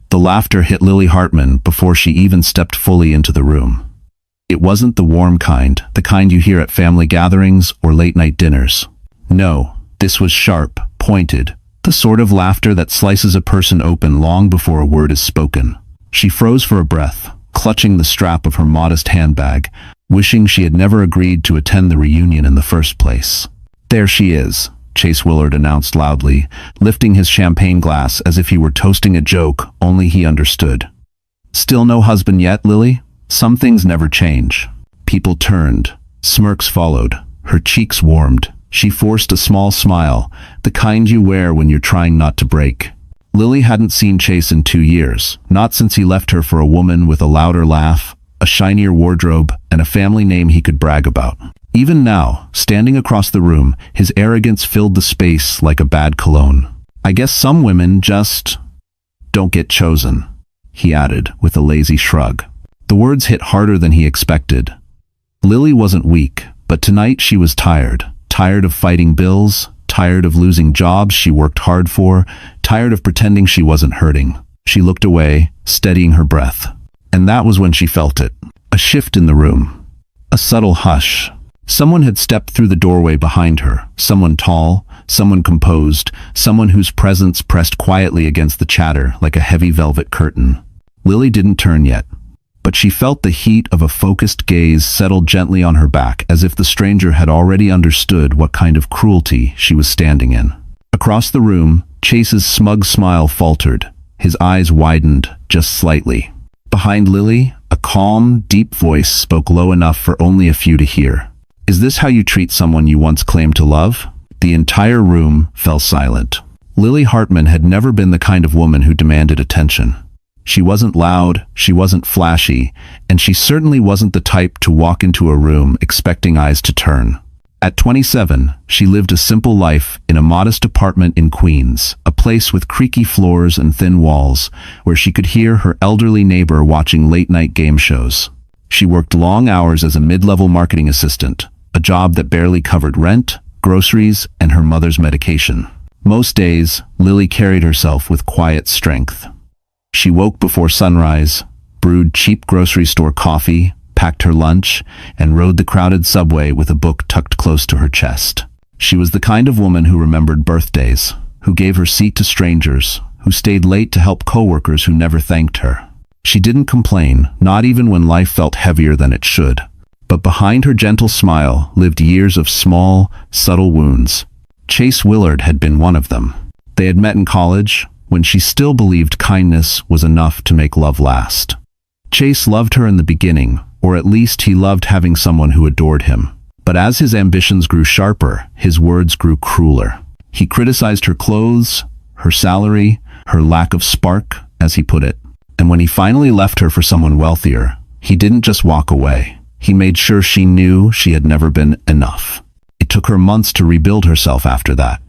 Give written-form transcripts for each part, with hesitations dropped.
The laughter hit Lily Hartman before she even stepped fully into the room. It wasn't the warm kind, the kind you hear at family gatherings or late-night dinners. No, this was sharp, pointed, the sort of laughter that slices a person open long before a word is spoken. She froze for a breath, clutching the strap of her modest handbag, wishing she had never agreed to attend the reunion in the first place. "There she is," Chase Willard announced loudly, lifting his champagne glass as if he were toasting a joke only he understood. "Still no husband yet, Lily? Some things never change." People turned. Smirks followed. Her cheeks warmed. She forced a small smile, the kind you wear when you're trying not to break. Lily hadn't seen Chase in 2 years, not since he left her for a woman with a louder laugh, a shinier wardrobe, and a family name he could brag about. Even now, standing across the room, his arrogance filled the space like a bad cologne. "I guess some women just don't get chosen," he added with a lazy shrug. The words hit harder than he expected. Lily wasn't weak, but tonight she was tired. Tired of fighting bills, tired of losing jobs she worked hard for, tired of pretending she wasn't hurting. She looked away, steadying her breath. And that was when she felt it. A shift in the room. A subtle hush. Someone had stepped through the doorway behind her. Someone tall, someone composed, someone whose presence pressed quietly against the chatter like a heavy velvet curtain. Lily didn't turn yet, but she felt the heat of a focused gaze settle gently on her back, as if the stranger had already understood what kind of cruelty she was standing in. Across the room, Chase's smug smile faltered. His eyes widened just slightly. Behind Lily, a calm, deep voice spoke low enough for only a few to hear. "Is this how you treat someone you once claimed to love?" The entire room fell silent. Lily Hartman had never been the kind of woman who demanded attention. She wasn't loud, she wasn't flashy, and she certainly wasn't the type to walk into a room expecting eyes to turn. At 27, she lived a simple life in a modest apartment in Queens, a place with creaky floors and thin walls, where she could hear her elderly neighbor watching late-night game shows. She worked long hours as a mid-level marketing assistant, a job that barely covered rent, groceries, and her mother's medication. Most days, Lily carried herself with quiet strength. She woke before sunrise, brewed cheap grocery store coffee, packed her lunch, and rode the crowded subway with a book tucked close to her chest. She was the kind of woman who remembered birthdays, who gave her seat to strangers, who stayed late to help coworkers who never thanked her. She didn't complain, not even when life felt heavier than it should. But behind her gentle smile lived years of small, subtle wounds. Chase Willard had been one of them. They had met in college, when she still believed kindness was enough to make love last. Chase loved her in the beginning, or at least he loved having someone who adored him. But as his ambitions grew sharper, his words grew crueler. He criticized her clothes, her salary, her lack of spark, as he put it. And when he finally left her for someone wealthier, he didn't just walk away. He made sure she knew she had never been enough. It took her months to rebuild herself after that.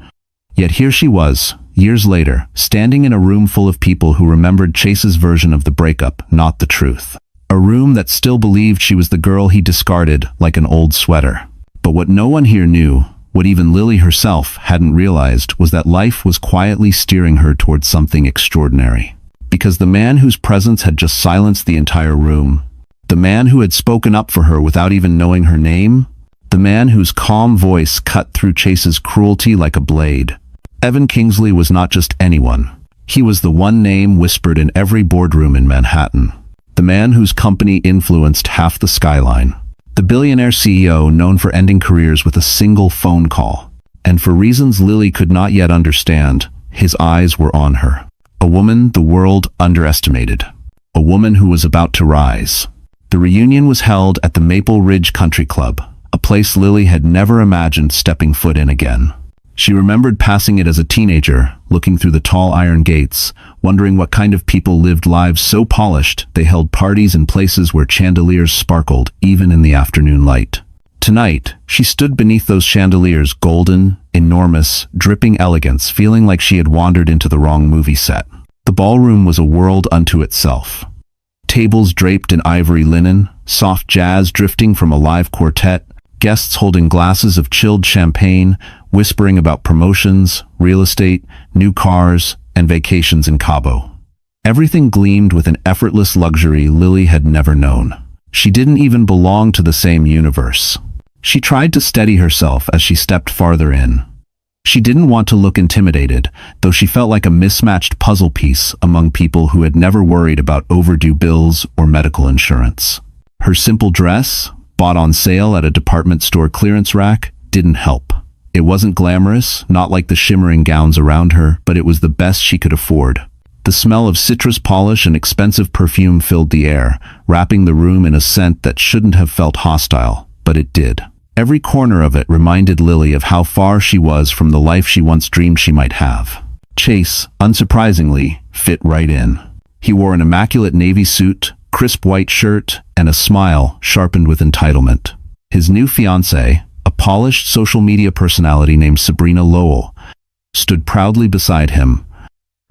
Yet here she was, years later, standing in a room full of people who remembered Chase's version of the breakup, not the truth. A room that still believed she was the girl he discarded like an old sweater. But what no one here knew, what even Lily herself hadn't realized, was that life was quietly steering her towards something extraordinary. Because the man whose presence had just silenced the entire room, the man who had spoken up for her without even knowing her name, the man whose calm voice cut through Chase's cruelty like a blade, Evan Kingsley was not just anyone. He was the one name whispered in every boardroom in Manhattan. The man whose company influenced half the skyline. The billionaire CEO known for ending careers with a single phone call. And for reasons Lily could not yet understand, his eyes were on her. A woman the world underestimated. A woman who was about to rise. The reunion was held at the Maple Ridge Country Club, a place Lily had never imagined stepping foot in again. She remembered passing it as a teenager, looking through the tall iron gates, wondering what kind of people lived lives so polished they held parties in places where chandeliers sparkled even in the afternoon light. Tonight, she stood beneath those chandeliers, golden, enormous, dripping elegance, feeling like she had wandered into the wrong movie set. The ballroom was a world unto itself. Tables draped in ivory linen, soft jazz drifting from a live quartet, guests holding glasses of chilled champagne, whispering about promotions, real estate, new cars, and vacations in Cabo. Everything gleamed with an effortless luxury Lily had never known. She didn't even belong to the same universe. She tried to steady herself as she stepped farther in. She didn't want to look intimidated, though she felt like a mismatched puzzle piece among people who had never worried about overdue bills or medical insurance. Her simple dress, bought on sale at a department store clearance rack, didn't help. It wasn't glamorous, not like the shimmering gowns around her, but it was the best she could afford. The smell of citrus polish and expensive perfume filled the air, wrapping the room in a scent that shouldn't have felt hostile, but it did. Every corner of it reminded Lily of how far she was from the life she once dreamed she might have. Chase, unsurprisingly, fit right in. He wore an immaculate navy suit, crisp white shirt, and a smile sharpened with entitlement. His new fiancée, a polished social media personality named Sabrina Lowell, stood proudly beside him,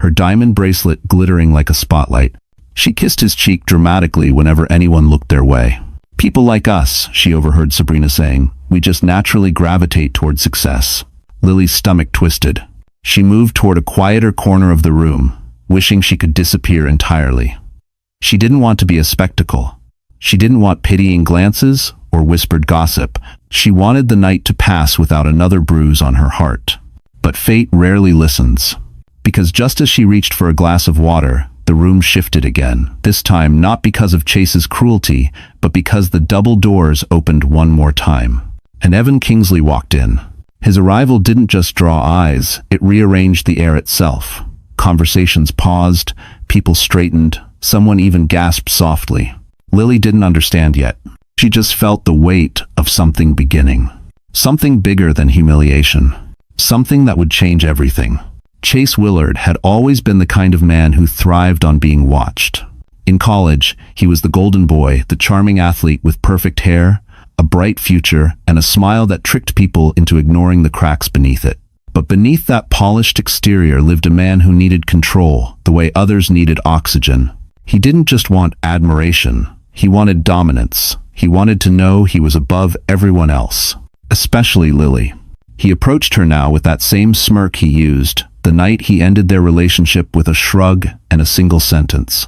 her diamond bracelet glittering like a spotlight. She kissed his cheek dramatically whenever anyone looked their way. "People like us," she overheard Sabrina saying, "we just naturally gravitate toward success." Lily's stomach twisted. She moved toward a quieter corner of the room, wishing she could disappear entirely. She didn't want to be a spectacle. She didn't want pitying glances or whispered gossip. She wanted the night to pass without another bruise on her heart. But fate rarely listens. Because just as she reached for a glass of water, the room shifted again, this time not because of Chase's cruelty, but because the double doors opened one more time. And Evan Kingsley walked in. His arrival didn't just draw eyes, it rearranged the air itself. Conversations paused, people straightened, someone even gasped softly. Lily didn't understand yet. She just felt the weight of something beginning. Something bigger than humiliation. Something that would change everything. Chase Willard had always been the kind of man who thrived on being watched. In college, he was the golden boy, the charming athlete with perfect hair, a bright future, and a smile that tricked people into ignoring the cracks beneath it. But beneath that polished exterior lived a man who needed control, the way others needed oxygen. He didn't just want admiration, he wanted dominance. He wanted to know he was above everyone else, especially Lily. He approached her now with that same smirk he used the night he ended their relationship, with a shrug and a single sentence.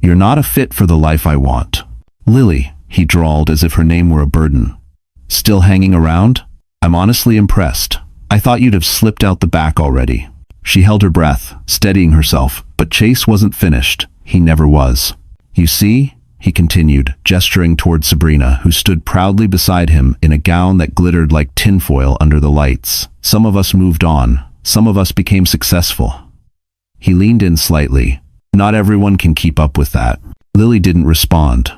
"You're not a fit for the life I want." "Lily," he drawled as if her name were a burden. "Still hanging around? I'm honestly impressed. I thought you'd have slipped out the back already." She held her breath, steadying herself, but Chase wasn't finished. He never was. "You see?" he continued, gesturing toward Sabrina, who stood proudly beside him in a gown that glittered like tinfoil under the lights. "Some of us moved on. Some of us became successful." He leaned in slightly. "Not everyone can keep up with that." Lily didn't respond.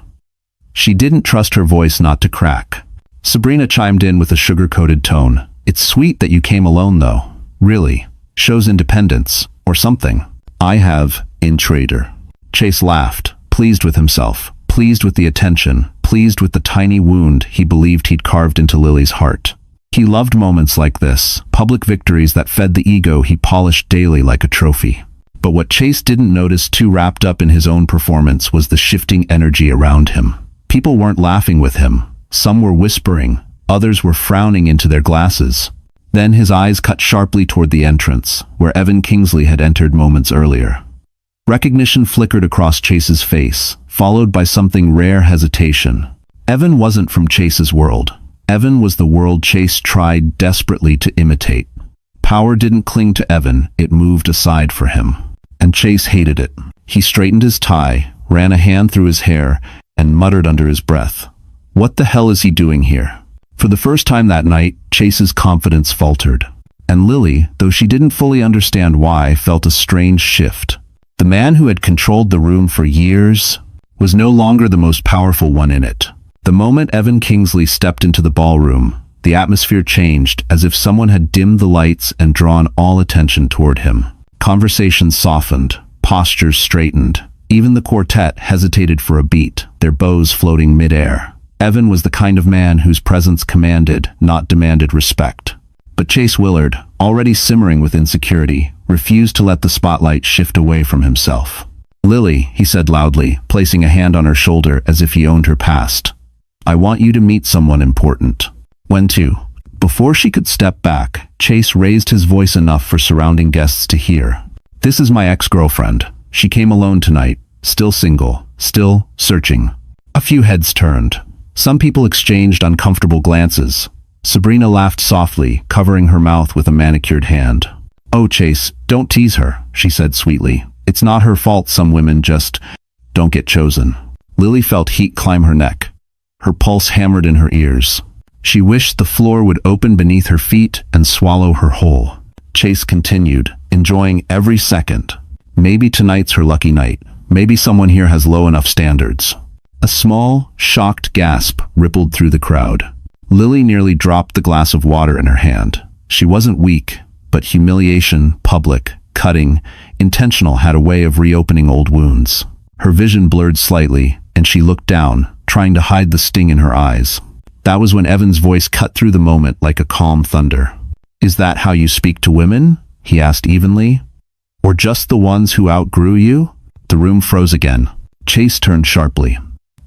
She didn't trust her voice not to crack. Sabrina chimed in with a sugar-coated tone. "It's sweet that you came alone, though. Really. Shows independence, or something." "I have, in trader." Chase laughed, pleased with himself, pleased with the attention, pleased with the tiny wound he believed he'd carved into Lily's heart. He loved moments like this, public victories that fed the ego he polished daily like a trophy. But what Chase didn't notice, too wrapped up in his own performance, was the shifting energy around him. People weren't laughing with him. Some were whispering, others were frowning into their glasses. Then his eyes cut sharply toward the entrance, where Evan Kingsley had entered moments earlier. Recognition flickered across Chase's face, followed by something rare: hesitation. Evan wasn't from Chase's world. Evan was the world Chase tried desperately to imitate. Power didn't cling to Evan, it moved aside for him. And Chase hated it. He straightened his tie, ran a hand through his hair, and muttered under his breath, "What the hell is he doing here?" For the first time that night, Chase's confidence faltered. And Lily, though she didn't fully understand why, felt a strange shift. The man who had controlled the room for years was no longer the most powerful one in it. The moment Evan Kingsley stepped into the ballroom, the atmosphere changed, as if someone had dimmed the lights and drawn all attention toward him. Conversations softened, postures straightened. Even the quartet hesitated for a beat, their bows floating mid-air. Evan was the kind of man whose presence commanded, not demanded, respect. But Chase Willard, already simmering with insecurity, refused to let the spotlight shift away from himself. "Lily," he said loudly, placing a hand on her shoulder as if he owned her past. "I want you to meet someone important." "When to?" Before she could step back, Chase raised his voice enough for surrounding guests to hear. "This is my ex-girlfriend, She came alone tonight, still single, still searching. A few heads turned. Some people exchanged uncomfortable glances. Sabrina laughed softly, covering her mouth with a manicured hand. "Oh, Chase, don't tease her," she said sweetly. "It's not her fault some women just don't get chosen." Lily felt heat climb her neck. Her pulse hammered in her ears. She wished the floor would open beneath her feet and swallow her whole. Chase continued, enjoying every second. Maybe tonight's her lucky night. Maybe someone here has low enough standards. A small, shocked gasp rippled through the crowd. Lily nearly dropped the glass of water in her hand. She wasn't weak, but humiliation, public, cutting, intentional had a way of reopening old wounds. Her vision blurred slightly, and she looked down, trying to hide the sting in her eyes. That was when Evan's voice cut through the moment like a calm thunder. "Is that how you speak to women?" he asked evenly. "Or just the ones who outgrew you?" The room froze again. Chase turned sharply.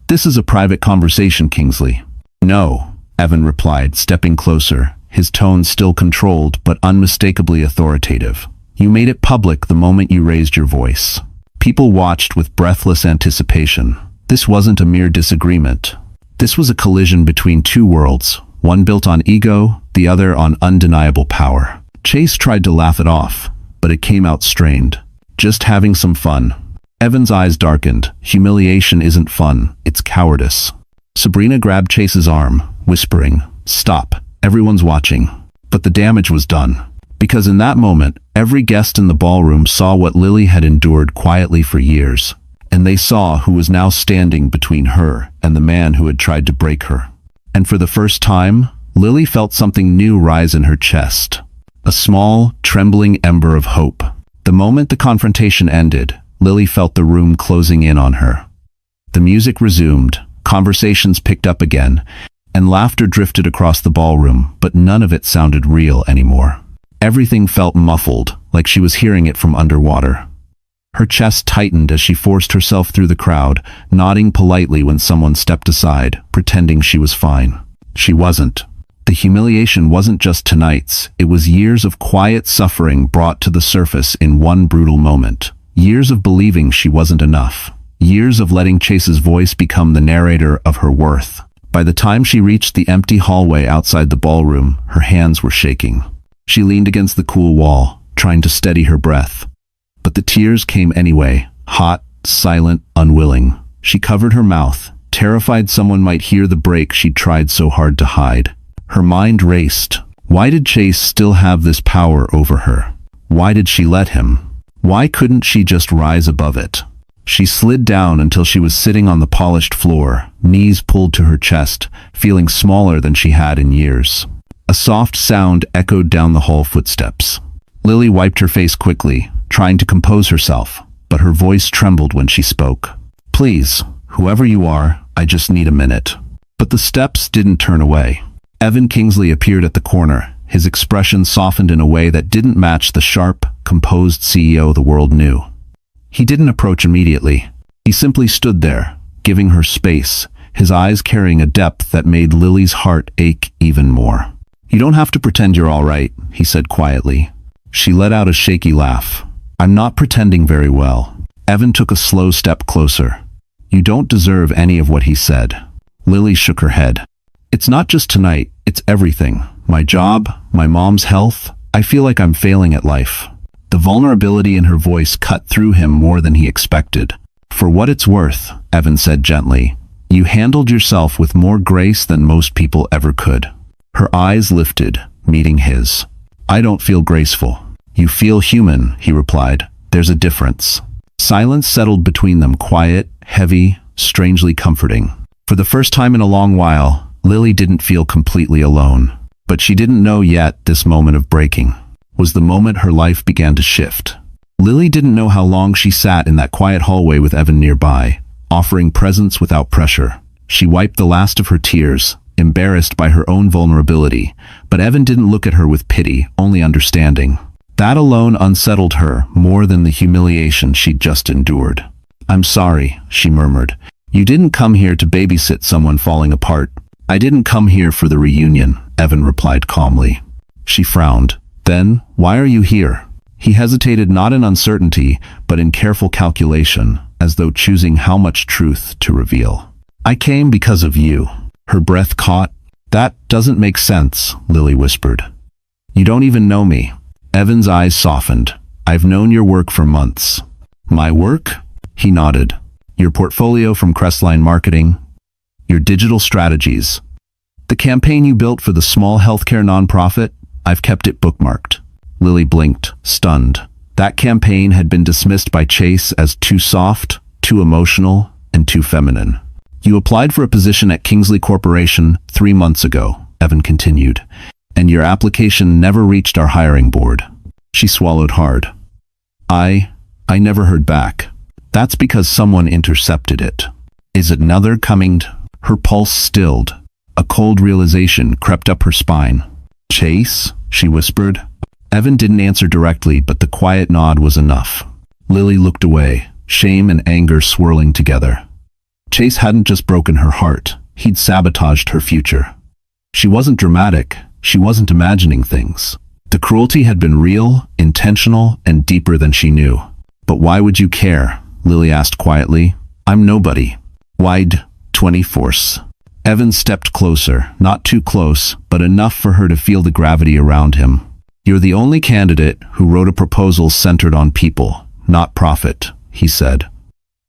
"This is a private conversation, Kingsley." "No," Evan replied, stepping closer, his tone still controlled but unmistakably authoritative. "You made it public the moment you raised your voice." People watched with breathless anticipation. This wasn't a mere disagreement. This was a collision between two worlds, one built on ego, the other on undeniable power. Chase tried to laugh it off, but it came out strained. "Just having some fun." Evan's eyes darkened. Humiliation isn't fun, it's cowardice. Sabrina grabbed Chase's arm, whispering, "Stop, everyone's watching." But the damage was done. Because in that moment, every guest in the ballroom saw what Lily had endured quietly for years. And they saw who was now standing between her and the man who had tried to break her. And for the first time, Lily felt something new rise in her chest. A small, trembling ember of hope. The moment the confrontation ended, Lily felt the room closing in on her. The music resumed, conversations picked up again, and laughter drifted across the ballroom, but none of it sounded real anymore. Everything felt muffled, like she was hearing it from underwater. Her chest tightened as she forced herself through the crowd, nodding politely when someone stepped aside, pretending she was fine. She wasn't. The humiliation wasn't just tonight's, it was years of quiet suffering brought to the surface in one brutal moment. Years of believing she wasn't enough. Years of letting Chase's voice become the narrator of her worth. By the time she reached the empty hallway outside the ballroom, her hands were shaking. She leaned against the cool wall, trying to steady her breath. But the tears came anyway, hot, silent, unwilling. She covered her mouth, terrified someone might hear the break she'd tried so hard to hide. Her mind raced. Why did Chase still have this power over her? Why did she let him? Why couldn't she just rise above it? She slid down until she was sitting on the polished floor, knees pulled to her chest, feeling smaller than she had in years. A soft sound echoed down the hall footsteps. Lily wiped her face quickly, trying to compose herself, but her voice trembled when she spoke. "Please, whoever you are, I just need a minute." But the steps didn't turn away. Evan Kingsley appeared at the corner, his expression softened in a way that didn't match the sharp, composed CEO the world knew. He didn't approach immediately. He simply stood there, giving her space, his eyes carrying a depth that made Lily's heart ache even more. "You don't have to pretend you're all right," he said quietly. She let out a shaky laugh. "I'm not pretending very well." Evan took a slow step closer. "You don't deserve any of what he said." Lily shook her head. "It's not just tonight, it's everything. My job, my mom's health. I feel like I'm failing at life." The vulnerability in her voice cut through him more than he expected. "For what it's worth," Evan said gently, "you handled yourself with more grace than most people ever could." Her eyes lifted, meeting his. "I don't feel graceful." "You feel human," he replied. "There's a difference." Silence settled between them, quiet, heavy, strangely comforting. For the first time in a long while, Lily didn't feel completely alone. But she didn't know yet this moment of breaking was the moment her life began to shift. Lily didn't know how long she sat in that quiet hallway with Evan nearby, offering presence without pressure. She wiped the last of her tears, embarrassed by her own vulnerability, but Evan didn't look at her with pity, only understanding. That alone unsettled her more than the humiliation she'd just endured. "I'm sorry," she murmured. "You didn't come here to babysit someone falling apart." "I didn't come here for the reunion," Evan replied calmly. She frowned. "Then, why are you here?" He hesitated not in uncertainty, but in careful calculation, as though choosing how much truth to reveal. I came because of you. Her breath caught. That doesn't make sense, Lily whispered. You don't even know me. Evan's eyes softened. I've known your work for months. My work? He nodded. Your portfolio from Crestline Marketing. Your digital strategies. The campaign you built for the small healthcare nonprofit, I've kept it bookmarked. Lily blinked, stunned. That campaign had been dismissed by Chase as too soft, too emotional, and too feminine. You applied for a position at Kingsley Corporation 3 months ago, Evan continued, and your application never reached our hiring board. She swallowed hard. I never heard back. That's because someone intercepted it. Is another coming? Her pulse stilled. A cold realization crept up her spine. Chase? She whispered. Evan didn't answer directly, but the quiet nod was enough. Lily looked away, shame and anger swirling together. Chase hadn't just broken her heart, he'd sabotaged her future. She wasn't dramatic, she wasn't imagining things. The cruelty had been real, intentional, and deeper than she knew. But why would you care? Lily asked quietly. I'm nobody. Why'd 20 force? Evan stepped closer, not too close, but enough for her to feel the gravity around him. You're the only candidate who wrote a proposal centered on people, not profit, he said.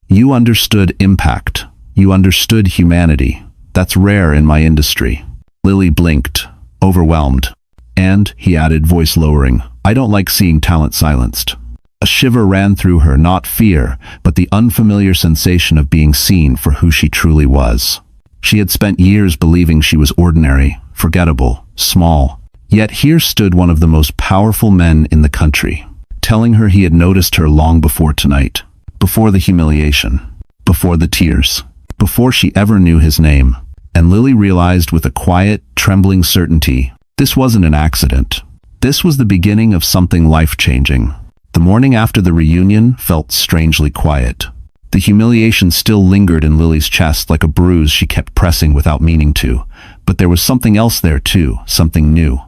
You understood impact. You understood humanity. That's rare in my industry. Lily blinked, overwhelmed. And, he added, voice lowering, I don't like seeing talent silenced. A shiver ran through her, not fear, but the unfamiliar sensation of being seen for who she truly was. She had spent years believing she was ordinary, forgettable, small. Yet here stood one of the most powerful men in the country, telling her he had noticed her long before tonight, before the humiliation, before the tears, before she ever knew his name. And Lily realized with a quiet, trembling certainty, this wasn't an accident. This was the beginning of something life-changing. The morning after the reunion felt strangely quiet. The humiliation still lingered in Lily's chest like a bruise she kept pressing without meaning to, but there was something else there too, something new.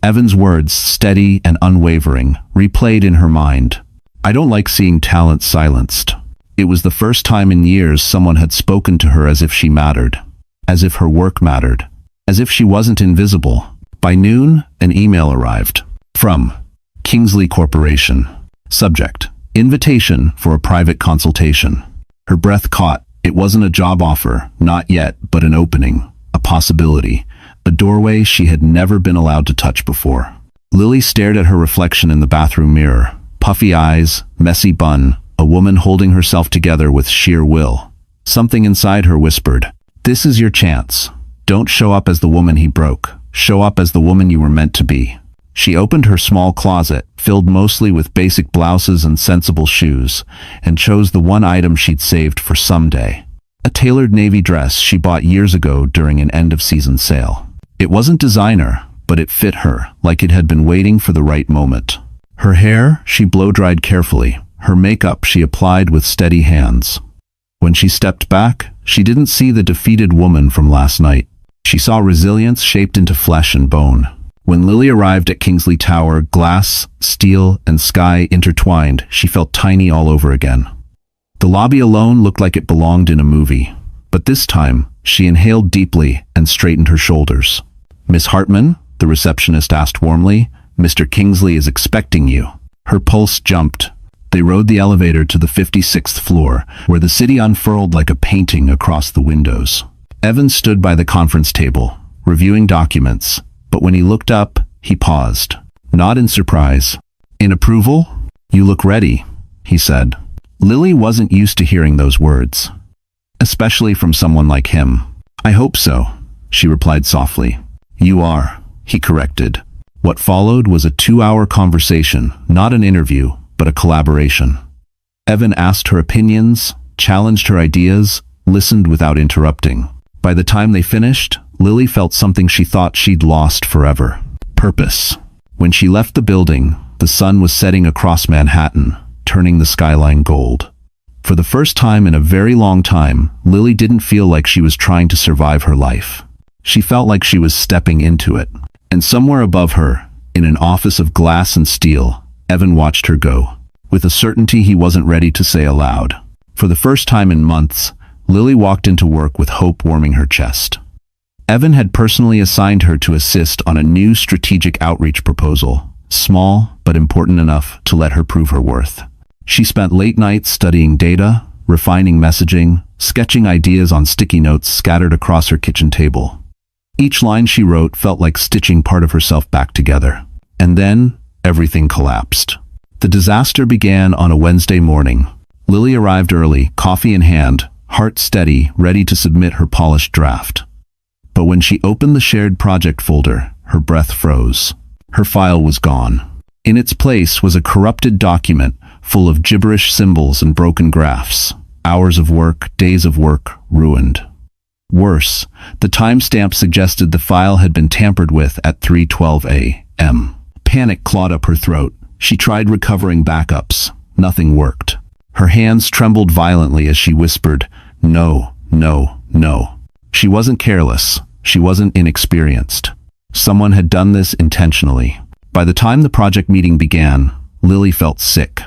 Evan's words, steady and unwavering, replayed in her mind. I don't like seeing talent silenced. It was the first time in years someone had spoken to her as if she mattered, as if her work mattered, as if she wasn't invisible. By noon, an email arrived. From Kingsley Corporation. Subject: Invitation for a private consultation. Her breath caught. It wasn't a job offer, not yet, but an opening, a possibility, a doorway she had never been allowed to touch before. Lily stared at her reflection in the bathroom mirror. Puffy eyes, messy bun, a woman holding herself together with sheer will. Something inside her whispered, this is your chance. Don't show up as the woman he broke. Show up as the woman you were meant to be. She opened her small closet, filled mostly with basic blouses and sensible shoes, and chose the one item she'd saved for someday. A tailored navy dress she bought years ago during an end-of-season sale. It wasn't designer, but it fit her, like it had been waiting for the right moment. Her hair, she blow-dried carefully. Her makeup she applied with steady hands. When she stepped back, she didn't see the defeated woman from last night. She saw resilience shaped into flesh and bone. When Lily arrived at Kingsley Tower, glass, steel, and sky intertwined, she felt tiny all over again. The lobby alone looked like it belonged in a movie. But this time, she inhaled deeply and straightened her shoulders. Miss Hartman, the receptionist asked warmly, Mr. Kingsley is expecting you. Her pulse jumped. They rode the elevator to the 56th floor, where the city unfurled like a painting across the windows. Evan stood by the conference table, reviewing documents, but when he looked up, he paused. Not in surprise. In approval? You look ready, he said. Lily wasn't used to hearing those words, especially from someone like him. I hope so, she replied softly. You are, he corrected. What followed was a 2-hour conversation, not an interview, but a collaboration. Evan asked her opinions, challenged her ideas, listened without interrupting. By the time they finished, Lily felt something she thought she'd lost forever. Purpose. When she left the building, the sun was setting across Manhattan, turning the skyline gold. For the first time in a very long time, Lily didn't feel like she was trying to survive her life. She felt like she was stepping into it. And somewhere above her, in an office of glass and steel, Evan watched her go, with a certainty he wasn't ready to say aloud. For the first time in months, Lily walked into work with hope warming her chest. Evan had personally assigned her to assist on a new strategic outreach proposal, small but important enough to let her prove her worth. She spent late nights studying data, refining messaging, sketching ideas on sticky notes scattered across her kitchen table. Each line she wrote felt like stitching part of herself back together. And then, everything collapsed. The disaster began on a Wednesday morning. Lily arrived early, coffee in hand, heart steady, ready to submit her polished draft. But when she opened the shared project folder, her breath froze. Her file was gone. In its place was a corrupted document full of gibberish symbols and broken graphs. Hours of work, days of work, ruined. Worse, the timestamp suggested the file had been tampered with at 3:12 a.m. Panic clawed up her throat. She tried recovering backups. Nothing worked. Her hands trembled violently as she whispered, "No, no, no." She wasn't careless. She wasn't inexperienced. Someone had done this intentionally. By the time the project meeting began, Lily felt sick.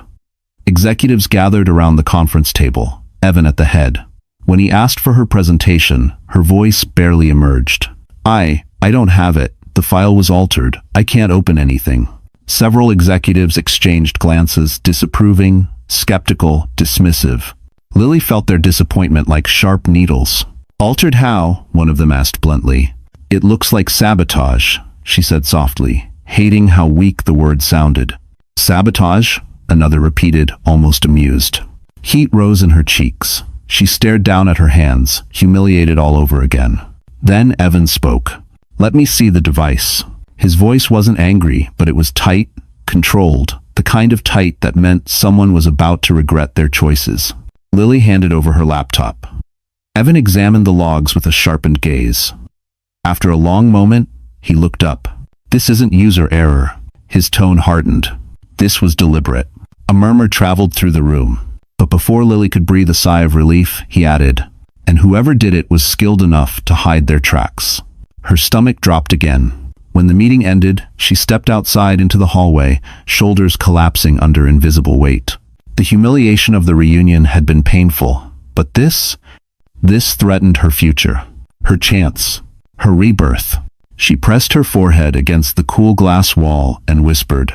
Executives gathered around the conference table, Evan at the head. When he asked for her presentation, her voice barely emerged. I don't have it. The file was altered. I can't open anything." Several executives exchanged glances, disapproving, skeptical, dismissive. Lily felt their disappointment like sharp needles. "Altered how?" one of them asked bluntly. "It looks like sabotage," she said softly, hating how weak the word sounded. "Sabotage?" another repeated, almost amused. Heat rose in her cheeks. She stared down at her hands, humiliated all over again. Then Evan spoke. "Let me see the device." His voice wasn't angry, but it was tight, controlled, the kind of tight that meant someone was about to regret their choices. Lily handed over her laptop. Evan examined the logs with a sharpened gaze. After a long moment, he looked up. "This isn't user error." His tone hardened. This was deliberate. A murmur traveled through the room. But before Lily could breathe a sigh of relief, he added, "And whoever did it was skilled enough to hide their tracks." Her stomach dropped again. When the meeting ended, she stepped outside into the hallway, shoulders collapsing under invisible weight. The humiliation of the reunion had been painful, but this threatened her future, her chance, her rebirth. She pressed her forehead against the cool glass wall and whispered,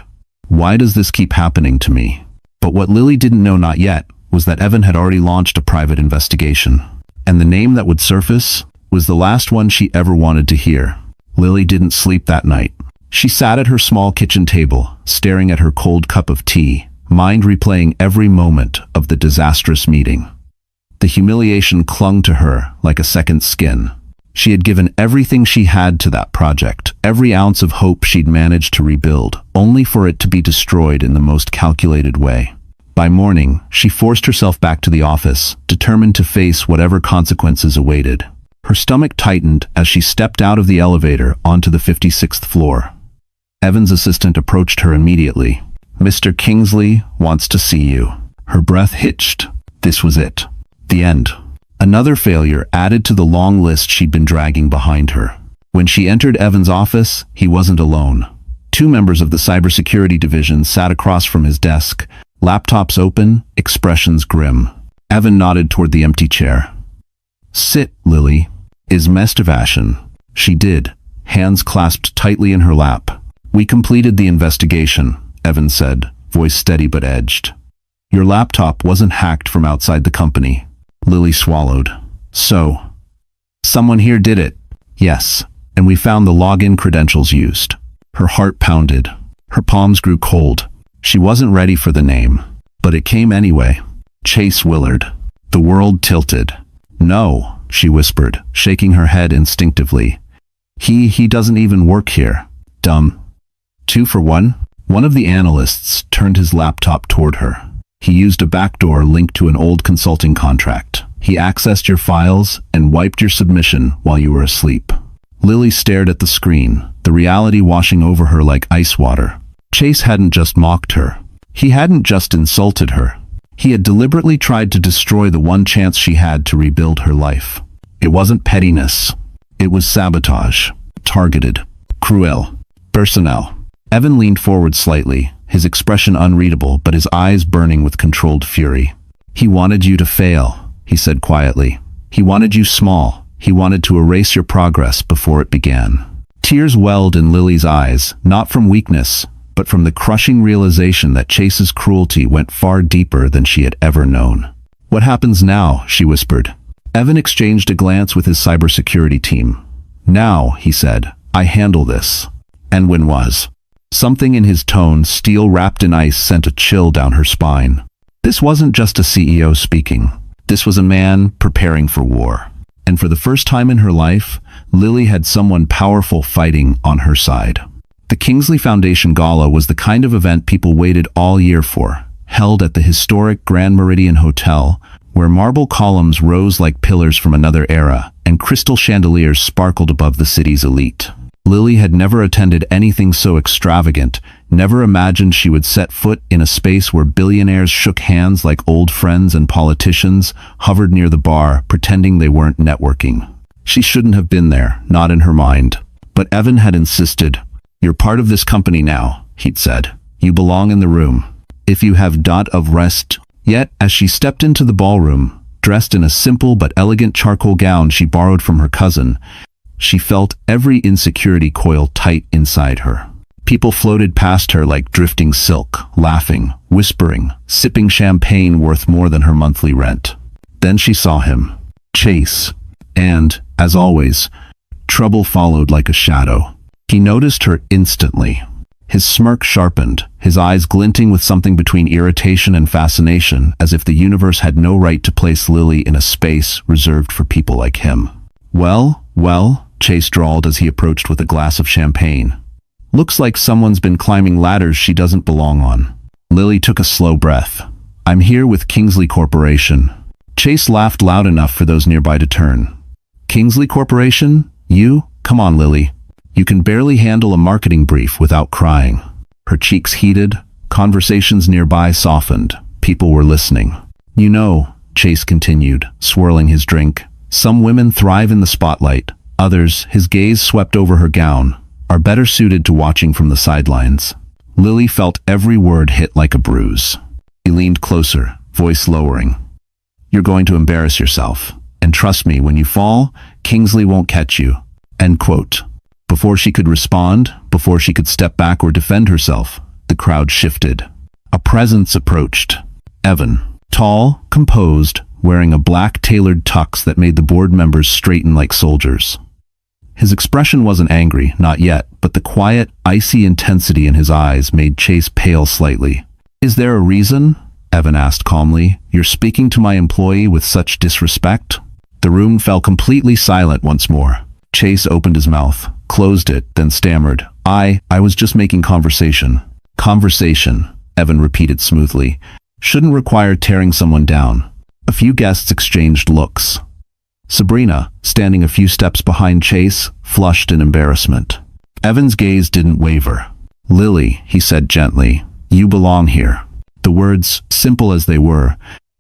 "Why does this keep happening to me?" But what Lily didn't know not yet was that Evan had already launched a private investigation. And the name that would surface was the last one she ever wanted to hear. Lily didn't sleep that night. She sat at her small kitchen table, staring at her cold cup of tea, mind replaying every moment of the disastrous meeting. The humiliation clung to her like a second skin. She had given everything she had to that project, every ounce of hope she'd managed to rebuild, only for it to be destroyed in the most calculated way. By morning, she forced herself back to the office, determined to face whatever consequences awaited. Her stomach tightened as she stepped out of the elevator onto the 56th floor. Evan's assistant approached her immediately. "Mr. Kingsley wants to see you." Her breath hitched. This was it. The end. Another failure added to the long list she'd been dragging behind her. When she entered Evan's office, he wasn't alone. Two members of the cybersecurity division sat across from his desk, laptops open, expressions grim. Evan nodded toward the empty chair. "Sit, Lily." "Is Mestivation?" She did, hands clasped tightly in her lap. "We completed the investigation," Evan said, voice steady but edged. "Your laptop wasn't hacked from outside the company." Lily swallowed. "So, someone here did it?" "Yes, and we found the login credentials used." Her heart pounded. Her palms grew cold. She wasn't ready for the name, but it came anyway. Chase Willard. The world tilted. "No," she whispered, shaking her head instinctively. He doesn't even work here." "Dumb." "Two for one?" One of the analysts turned his laptop toward her. "He used a backdoor linked to an old consulting contract. He accessed your files and wiped your submission while you were asleep." Lily stared at the screen, the reality washing over her like ice water. Chase hadn't just mocked her. He hadn't just insulted her. He had deliberately tried to destroy the one chance she had to rebuild her life. It wasn't pettiness. It was sabotage. Targeted. Cruel. Personnel. Evan leaned forward slightly, his expression unreadable but his eyes burning with controlled fury. "He wanted you to fail," he said quietly. "He wanted you small. He wanted to erase your progress before it began." Tears welled in Lily's eyes, not from weakness, but from the crushing realization that Chase's cruelty went far deeper than she had ever known. "What happens now?" she whispered. Evan exchanged a glance with his cybersecurity team. "Now," he said, "I handle this." And when was? Something in his tone, steel wrapped in ice, sent a chill down her spine. This wasn't just a CEO speaking. This was a man preparing for war. And for the first time in her life, Lily had someone powerful fighting on her side. The Kingsley Foundation Gala was the kind of event people waited all year for, held at the historic Grand Meridian Hotel, where marble columns rose like pillars from another era, and crystal chandeliers sparkled above the city's elite. Lily had never attended anything so extravagant, never imagined she would set foot in a space where billionaires shook hands like old friends and politicians hovered near the bar, pretending they weren't networking. She shouldn't have been there, not in her mind. But Evan had insisted. "You're part of this company now," he'd said. "You belong in the room. If you have dot of rest." Yet, as she stepped into the ballroom, dressed in a simple but elegant charcoal gown she borrowed from her cousin, she felt every insecurity coil tight inside her. People floated past her like drifting silk, laughing, whispering, sipping champagne worth more than her monthly rent. Then she saw him, Chase. And, as always, trouble followed like a shadow. He noticed her instantly. His smirk sharpened, his eyes glinting with something between irritation and fascination, as if the universe had no right to place Lily in a space reserved for people like him. Well, Chase drawled as he approached with a glass of champagne. "Looks like someone's been climbing ladders she doesn't belong on." Lily took a slow breath. "I'm here with Kingsley Corporation." Chase laughed loud enough for those nearby to turn. "Kingsley Corporation? You? Come on, Lily. You can barely handle a marketing brief without crying." Her cheeks heated, conversations nearby softened. People were listening. "You know," Chase continued, swirling his drink, "some women thrive in the spotlight. Others," his gaze swept over her gown, "are better suited to watching from the sidelines." Lily felt every word hit like a bruise. He leaned closer, voice lowering. "You're going to embarrass yourself. And trust me, when you fall, Kingsley won't catch you." End quote. Before she could respond, before she could step back or defend herself, the crowd shifted. A presence approached. Evan. Tall, composed, wearing a black tailored tux that made the board members straighten like soldiers. His expression wasn't angry, not yet, but the quiet, icy intensity in his eyes made Chase pale slightly. "Is there a reason?" Evan asked calmly. "You're speaking to my employee with such disrespect?" The room fell completely silent once more. Chase opened his mouth, closed it, then stammered. I was just making conversation." "Conversation," Evan repeated smoothly, "shouldn't require tearing someone down." A few guests exchanged looks. Sabrina, standing a few steps behind Chase, flushed in embarrassment. Evan's gaze didn't waver. "Lily," he said gently, "you belong here." The words, simple as they were,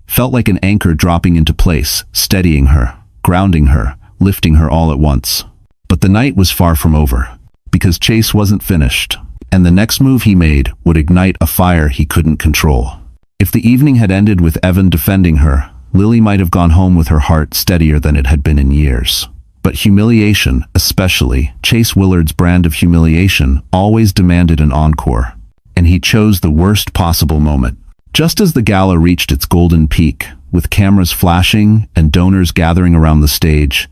felt like an anchor dropping into place, steadying her, grounding her, lifting her all at once. But the night was far from over, because Chase wasn't finished, and the next move he made would ignite a fire he couldn't control. If the evening had ended with Evan defending her, Lily might have gone home with her heart steadier than it had been in years. But humiliation, especially Chase Willard's brand of humiliation, always demanded an encore. And he chose the worst possible moment. Just as the gala reached its golden peak, with cameras flashing and donors gathering around the stage,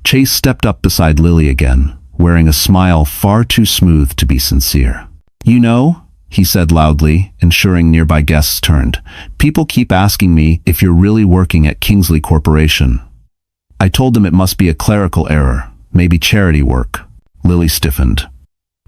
Chase stepped up beside Lily again, wearing a smile far too smooth to be sincere. "You know," he said loudly, ensuring nearby guests turned, "people keep asking me if you're really working at Kingsley Corporation." I told them it must be a clerical error, maybe charity work. Lily stiffened.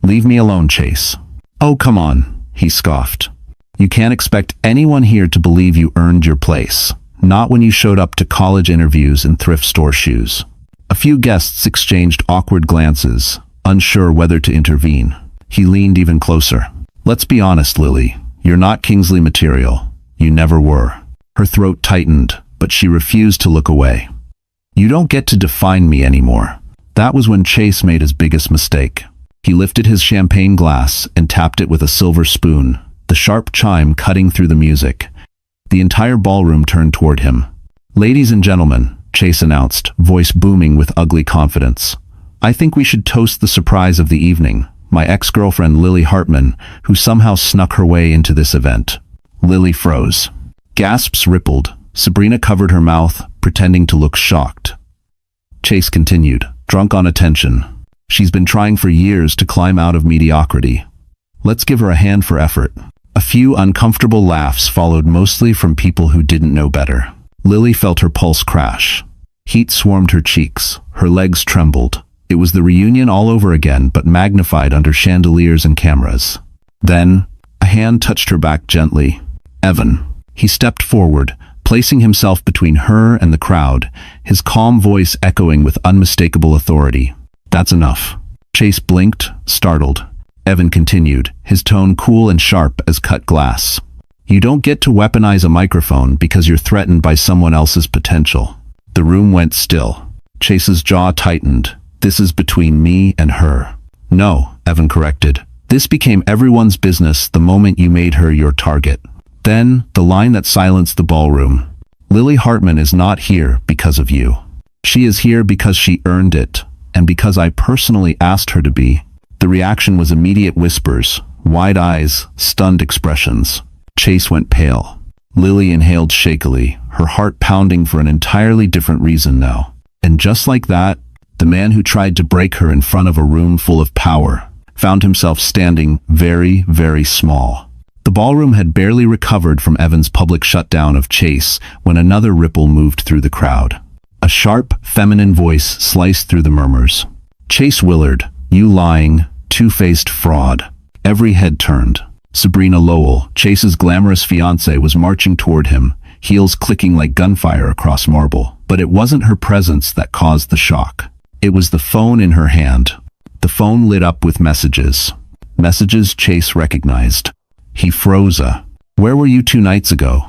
"Leave me alone, Chase." "Oh, come on," he scoffed. "You can't expect anyone here to believe you earned your place. Not when you showed up to college interviews in thrift store shoes." A few guests exchanged awkward glances, unsure whether to intervene. He leaned even closer. "Let's be honest, Lily. You're not Kingsley material. You never were." Her throat tightened, but she refused to look away. "You don't get to define me anymore." That was when Chase made his biggest mistake. He lifted his champagne glass and tapped it with a silver spoon, the sharp chime cutting through the music. The entire ballroom turned toward him. "Ladies and gentlemen," Chase announced, voice booming with ugly confidence, "I think we should toast the surprise of the evening, my ex-girlfriend Lily Hartman, who somehow snuck her way into this event." Lily froze. Gasps rippled. Sabrina covered her mouth, pretending to look shocked. Chase continued, drunk on attention. "She's been trying for years to climb out of mediocrity. Let's give her a hand for effort." A few uncomfortable laughs followed, mostly from people who didn't know better. Lily felt her pulse crash. Heat swarmed her cheeks. Her legs trembled. It was the reunion all over again, but magnified under chandeliers and cameras. Then, a hand touched her back gently. Evan. He stepped forward, placing himself between her and the crowd, his calm voice echoing with unmistakable authority. "That's enough." Chase blinked, startled. Evan continued, his tone cool and sharp as cut glass. "You don't get to weaponize a microphone because you're threatened by someone else's potential." The room went still. Chase's jaw tightened. "This is between me and her." "No," Evan corrected. "This became everyone's business the moment you made her your target." Then, the line that silenced the ballroom. "Lily Hartman is not here because of you. She is here because she earned it, and because I personally asked her to be." The reaction was immediate whispers, wide eyes, stunned expressions. Chase went pale. Lily inhaled shakily, her heart pounding for an entirely different reason now. And just like that, the man who tried to break her in front of a room full of power found himself standing very, very small. The ballroom had barely recovered from Evan's public shutdown of Chase when another ripple moved through the crowd. A sharp, feminine voice sliced through the murmurs. "Chase Willard, you lying, two-faced fraud." Every head turned. Sabrina Lowell, Chase's glamorous fiancée, was marching toward him, heels clicking like gunfire across marble. But it wasn't her presence that caused the shock. It was the phone in her hand. The phone lit up with messages. Messages Chase recognized. He froze. "Where were you 2 nights ago?"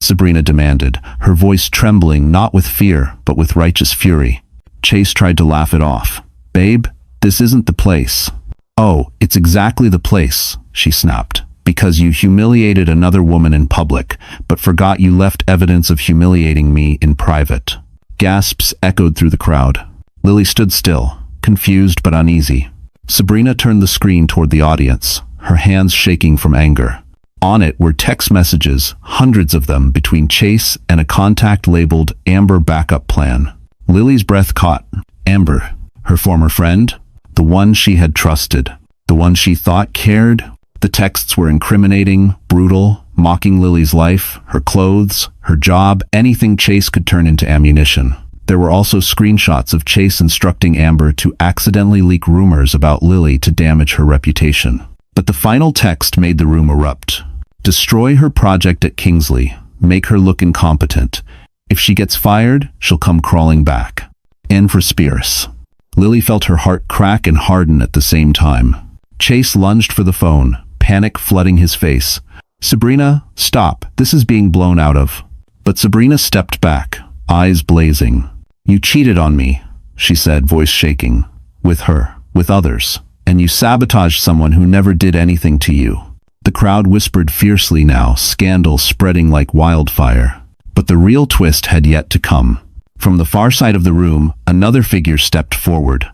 Sabrina demanded, her voice trembling not with fear, but with righteous fury. Chase tried to laugh it off. "Babe, this isn't the place." "Oh, it's exactly the place," she snapped. "Because you humiliated another woman in public, but forgot you left evidence of humiliating me in private." Gasps echoed through the crowd. Lily stood still, confused but uneasy. Sabrina turned the screen toward the audience, her hands shaking from anger. On it were text messages, hundreds of them, between Chase and a contact labeled Amber Backup Plan. Lily's breath caught. Amber, her former friend? The one she had trusted. The one she thought cared? The texts were incriminating, brutal, mocking Lily's life, her clothes, her job, anything Chase could turn into ammunition. There were also screenshots of Chase instructing Amber to accidentally leak rumors about Lily to damage her reputation. But the final text made the room erupt. "Destroy her project at Kingsley. Make her look incompetent. If she gets fired, she'll come crawling back. N for Spears." Lily felt her heart crack and harden at the same time. Chase lunged for the phone, panic flooding his face. "Sabrina, stop. This is being blown out of." But Sabrina stepped back, eyes blazing. "You cheated on me," she said, voice shaking. "With her, with others. And you sabotaged someone who never did anything to you." The crowd whispered fiercely now, scandal spreading like wildfire. But the real twist had yet to come. From the far side of the room, another figure stepped forward.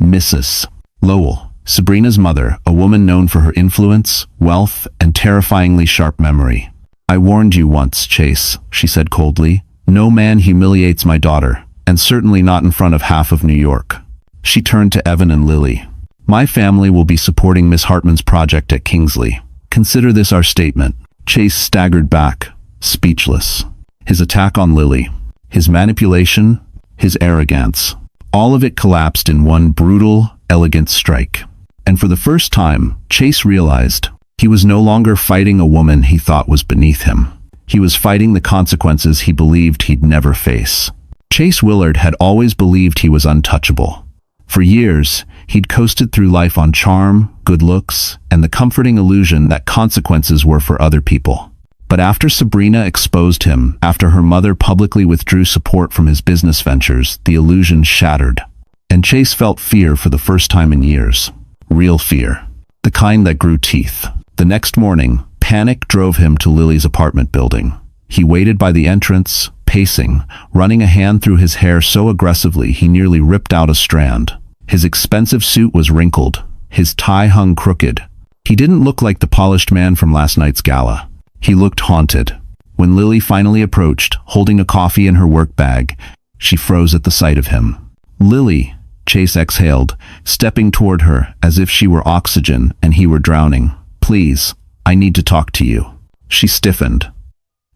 Mrs. Lowell, Sabrina's mother, a woman known for her influence, wealth, and terrifyingly sharp memory. "I warned you once, Chase," she said coldly. "No man humiliates my daughter, and certainly not in front of half of New York." She turned to Evan and Lily. "My family will be supporting Miss Hartman's project at Kingsley. Consider this our statement." Chase staggered back, speechless. His attack on Lily, his manipulation, his arrogance, all of it collapsed in one brutal, elegant strike. And for the first time, Chase realized he was no longer fighting a woman he thought was beneath him. He was fighting the consequences he believed he'd never face. Chase Willard had always believed he was untouchable. For years, he'd coasted through life on charm, good looks, and the comforting illusion that consequences were for other people. But after Sabrina exposed him, after her mother publicly withdrew support from his business ventures, the illusion shattered. And Chase felt fear for the first time in years. Real fear. The kind that grew teeth. The next morning, panic drove him to Lily's apartment building. He waited by the entrance, pacing, running a hand through his hair so aggressively he nearly ripped out a strand. His expensive suit was wrinkled, his tie hung crooked. He didn't look like the polished man from last night's gala. He looked haunted. When Lily finally approached, holding a coffee in her work bag, she froze at the sight of him. "Lily," Chase exhaled, stepping toward her as if she were oxygen and he were drowning. "Please, I need to talk to you." She stiffened.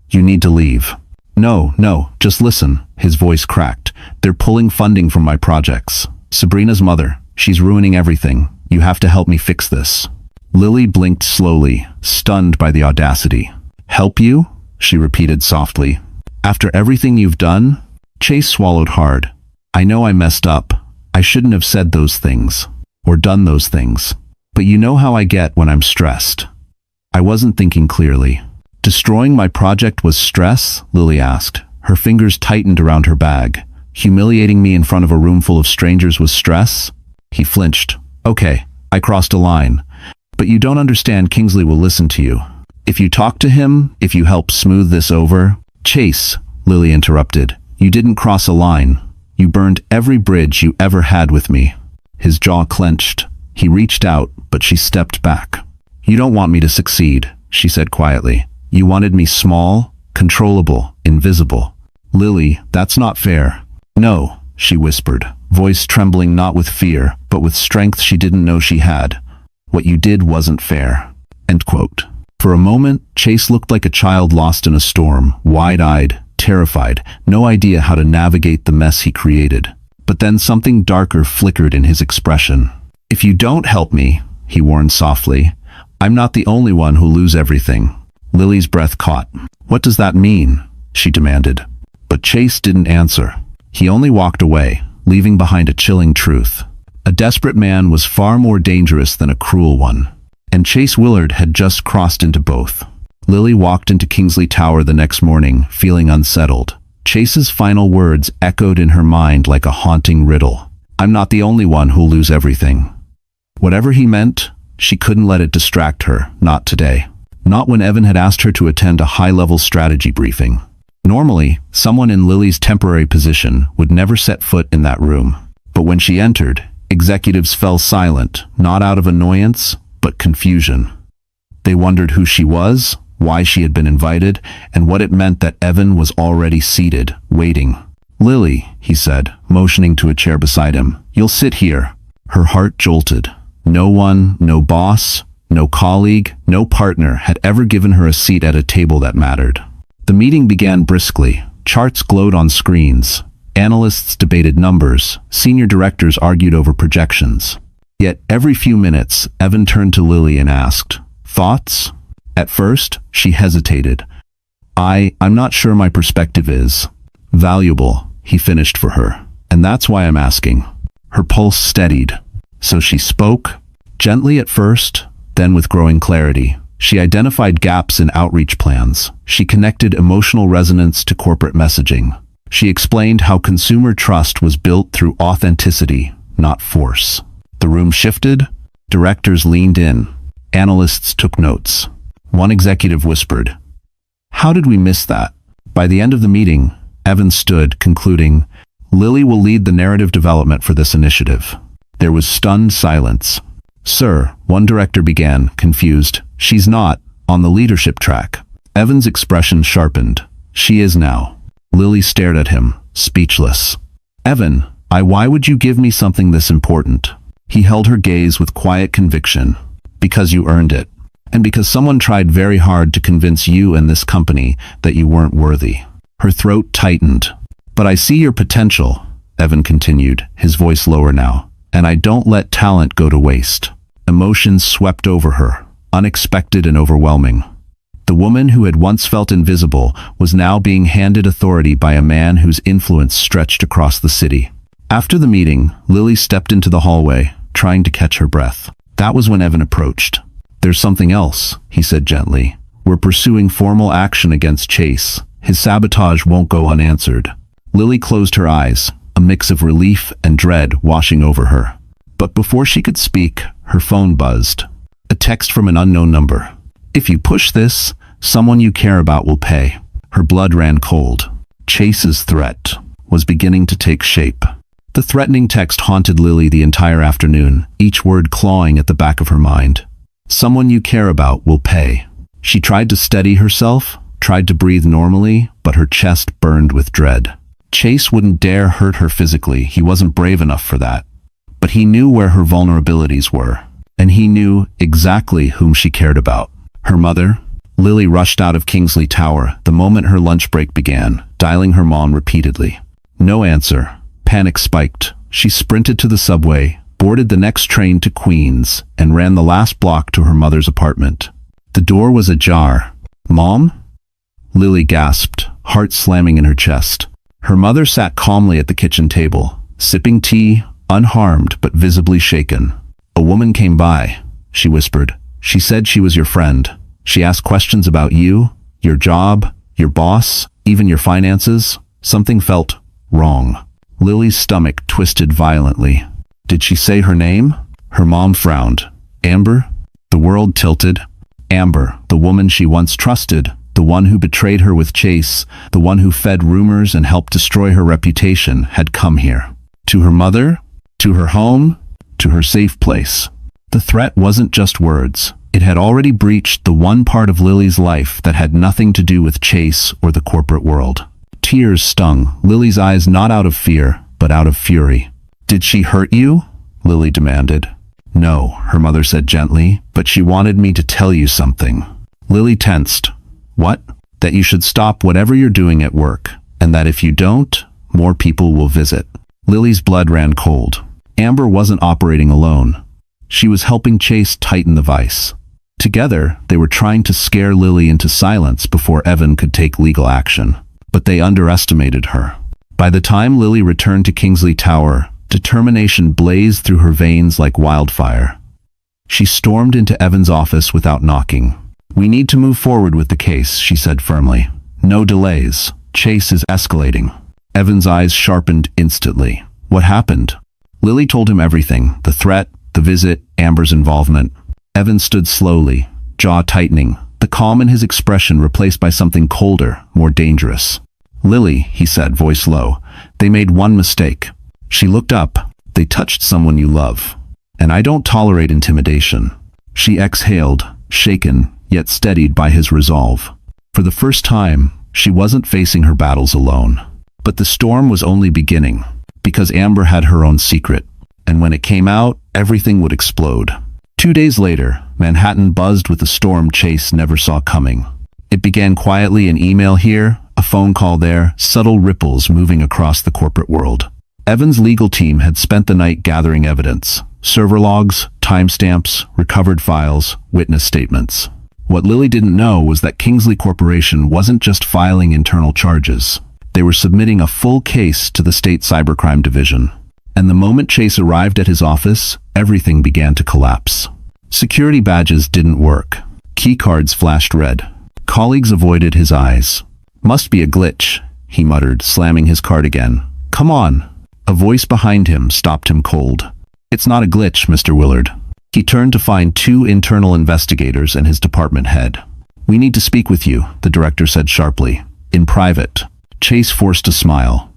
"You need to leave." No, just listen," his voice cracked. "They're pulling funding from my projects. Sabrina's mother, she's ruining everything. You have to help me fix this." Lily blinked slowly, stunned by the audacity. "Help you?" she repeated softly. "After everything you've done?" Chase swallowed hard. "I know I messed up. I shouldn't have said those things, or done those things. But you know how I get when I'm stressed. I wasn't thinking clearly." "Destroying my project was stress?" Lily asked. Her fingers tightened around her bag. "Humiliating me in front of a room full of strangers was stress?" He flinched. "Okay, I crossed a line. But you don't understand. Kingsley will listen to you. If you talk to him, if you help smooth this over—" "Chase," Lily interrupted, "you didn't cross a line. You burned every bridge you ever had with me." His jaw clenched. He reached out, but she stepped back. "You don't want me to succeed," she said quietly. "You wanted me small, controllable, invisible." "Lily, that's not fair." "No," she whispered, voice trembling not with fear, but with strength she didn't know she had. "What you did wasn't fair." End quote. For a moment, Chase looked like a child lost in a storm, wide-eyed, terrified, no idea how to navigate the mess he created. But then something darker flickered in his expression. "If you don't help me," he warned softly, "I'm not the only one who'll lose everything." Lily's breath caught. "What does that mean?" she demanded. But Chase didn't answer. He only walked away, leaving behind a chilling truth. A desperate man was far more dangerous than a cruel one. And Chase Willard had just crossed into both. Lily walked into Kingsley Tower the next morning, feeling unsettled. Chase's final words echoed in her mind like a haunting riddle. "I'm not the only one who'll lose everything." Whatever he meant, she couldn't let it distract her, not today. Not when Evan had asked her to attend a high-level strategy briefing. Normally, someone in Lily's temporary position would never set foot in that room. But when she entered, executives fell silent, not out of annoyance, but confusion. They wondered who she was, why she had been invited, and what it meant that Evan was already seated, waiting. "Lily," he said, motioning to a chair beside him, "you'll sit here." Her heart jolted. No one, no boss, no colleague, no partner had ever given her a seat at a table that mattered. The meeting began briskly. Charts glowed on screens. Analysts debated numbers. Senior directors argued over projections. Yet every few minutes, Evan turned to Lily and asked, "Thoughts?" At first, she hesitated. I'm not sure my perspective is valuable," he finished for her. "And that's why I'm asking." Her pulse steadied. So she spoke, gently at first, then with growing clarity. She identified gaps in outreach plans. She connected emotional resonance to corporate messaging. She explained how consumer trust was built through authenticity, not force. The room shifted. Directors leaned in. Analysts took notes. One executive whispered, "How did we miss that?" By the end of the meeting, Evan stood, concluding, "Lily will lead the narrative development for this initiative." There was stunned silence. "Sir," one director began, confused, "she's not on the leadership track." Evan's expression sharpened. "She is now." Lily stared at him, speechless. "Evan, why would you give me something this important?" He held her gaze with quiet conviction. "Because you earned it. And because someone tried very hard to convince you and this company that you weren't worthy." Her throat tightened. "But I see your potential," Evan continued, his voice lower now, "and I don't let talent go to waste." Emotions swept over her, unexpected and overwhelming. The woman who had once felt invisible was now being handed authority by a man whose influence stretched across the city. After the meeting, Lily stepped into the hallway, trying to catch her breath. That was when Evan approached. "There's something else," he said gently. "We're pursuing formal action against Chase. His sabotage won't go unanswered." Lily closed her eyes, a mix of relief and dread washing over her. But before she could speak, her phone buzzed. A text from an unknown number. If you push this, someone you care about will pay. Her blood ran cold. Chase's threat was beginning to take shape. The threatening text haunted Lily the entire afternoon, each word clawing at the back of her mind. Someone you care about will pay. She tried to steady herself, tried to breathe normally, but her chest burned with dread. Chase wouldn't dare hurt her physically, he wasn't brave enough for that. But he knew where her vulnerabilities were, and he knew exactly whom she cared about. Her mother. Lily rushed out of Kingsley Tower the moment her lunch break began, dialing her mom repeatedly. No answer. Panic spiked. She sprinted to the subway, boarded the next train to Queens, and ran the last block to her mother's apartment. The door was ajar. "Mom?" Lily gasped, heart slamming in her chest. Her mother sat calmly at the kitchen table, sipping tea, unharmed but visibly shaken. "A woman came by," she whispered. "She said she was your friend. She asked questions about you, your job, your boss, even your finances." Something felt wrong. Lily's stomach twisted violently. Did she say her name? Her mom frowned. Amber? The world tilted. Amber, the woman she once trusted, the one who betrayed her with Chase, the one who fed rumors and helped destroy her reputation, had come here. To her mother, to her home, to her safe place. The threat wasn't just words. It had already breached the one part of Lily's life that had nothing to do with Chase or the corporate world. Tears stung, Lily's eyes not out of fear, but out of fury. "Did she hurt you?" Lily demanded. "No," her mother said gently, "but she wanted me to tell you something." Lily tensed. "What?" "That you should stop whatever you're doing at work, and that if you don't, more people will visit." Lily's blood ran cold. Amber wasn't operating alone. She was helping Chase tighten the vice. Together, they were trying to scare Lily into silence before Evan could take legal action. But they underestimated her. By the time Lily returned to Kingsley Tower, determination blazed through her veins like wildfire. She stormed into Evan's office without knocking. "We need to move forward with the case," she said firmly. "No delays. Chase is escalating." Evan's eyes sharpened instantly. "What happened?" Lily told him everything, the threat, the visit, Amber's involvement. Evan stood slowly, jaw tightening, the calm in his expression replaced by something colder, more dangerous. "Lily," he said, voice low, "they made one mistake." She looked up. "They touched someone you love. And I don't tolerate intimidation." She exhaled, shaken, yet steadied by his resolve. For the first time, she wasn't facing her battles alone. But the storm was only beginning, because Amber had her own secret. And when it came out, everything would explode. 2 days later, Manhattan buzzed with a storm Chase never saw coming. It began quietly, an email here, a phone call there, subtle ripples moving across the corporate world. Evan's legal team had spent the night gathering evidence. Server logs, timestamps, recovered files, witness statements. What Lily didn't know was that Kingsley Corporation wasn't just filing internal charges. They were submitting a full case to the state cybercrime division. And the moment Chase arrived at his office, everything began to collapse. Security badges didn't work. Key cards flashed red. Colleagues avoided his eyes. "Must be a glitch," he muttered, slamming his card again. "Come on." A voice behind him stopped him cold. "It's not a glitch, Mr. Willard." He turned to find 2 internal investigators and his department head. "We need to speak with you," the director said sharply. "In private." Chase forced a smile.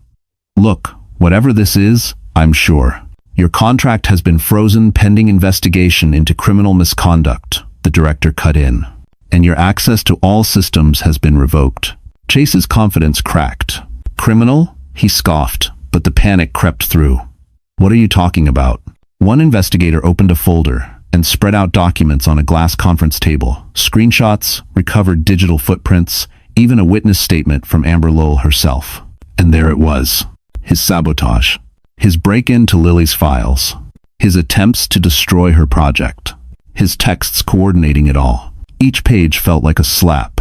"Look, whatever this is, I'm sure. Your contract has been frozen pending investigation into criminal misconduct," the director cut in. "And your access to all systems has been revoked." Chase's confidence cracked. "Criminal?" he scoffed, but the panic crept through. "What are you talking about?" One investigator opened a folder and spread out documents on a glass conference table. Screenshots, recovered digital footprints, even a witness statement from Amber Lowell herself. And there it was. His sabotage. His break-in to Lily's files. His attempts to destroy her project. His texts coordinating it all. Each page felt like a slap.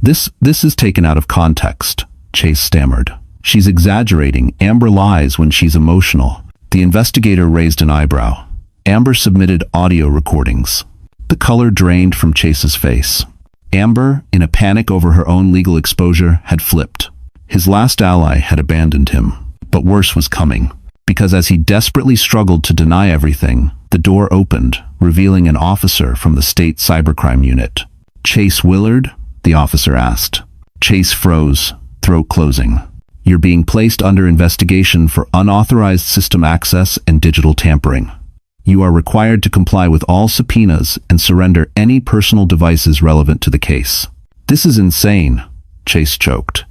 This is taken out of context," Chase stammered. "She's exaggerating. Amber lies when she's emotional." The investigator raised an eyebrow. Amber submitted audio recordings. The color drained from Chase's face. Amber, in a panic over her own legal exposure, had flipped. His last ally had abandoned him. But worse was coming. Because as he desperately struggled to deny everything, The door opened, revealing an officer from the state cybercrime unit. "Chase Willard?" the officer asked. Chase froze, throat closing. "You're being placed under investigation for unauthorized system access and digital tampering. You are required to comply with all subpoenas and surrender any personal devices relevant to the case." "This is insane," Chase choked.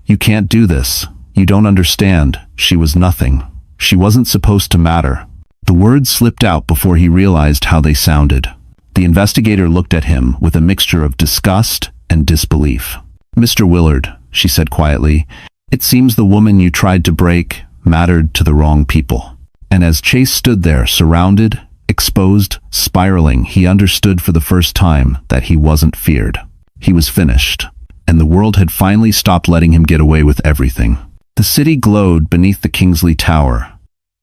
"You can't do this. You don't understand. She was nothing. She wasn't supposed to matter." The words slipped out before he realized how they sounded. The investigator looked at him with a mixture of disgust and disbelief. "Mr. Willard," she said quietly, "it seems the woman you tried to break mattered to the wrong people." And as Chase stood there, surrounded, exposed, spiraling, he understood for the first time that he wasn't feared. He was finished, and the world had finally stopped letting him get away with everything. The city glowed beneath the Kingsley Tower,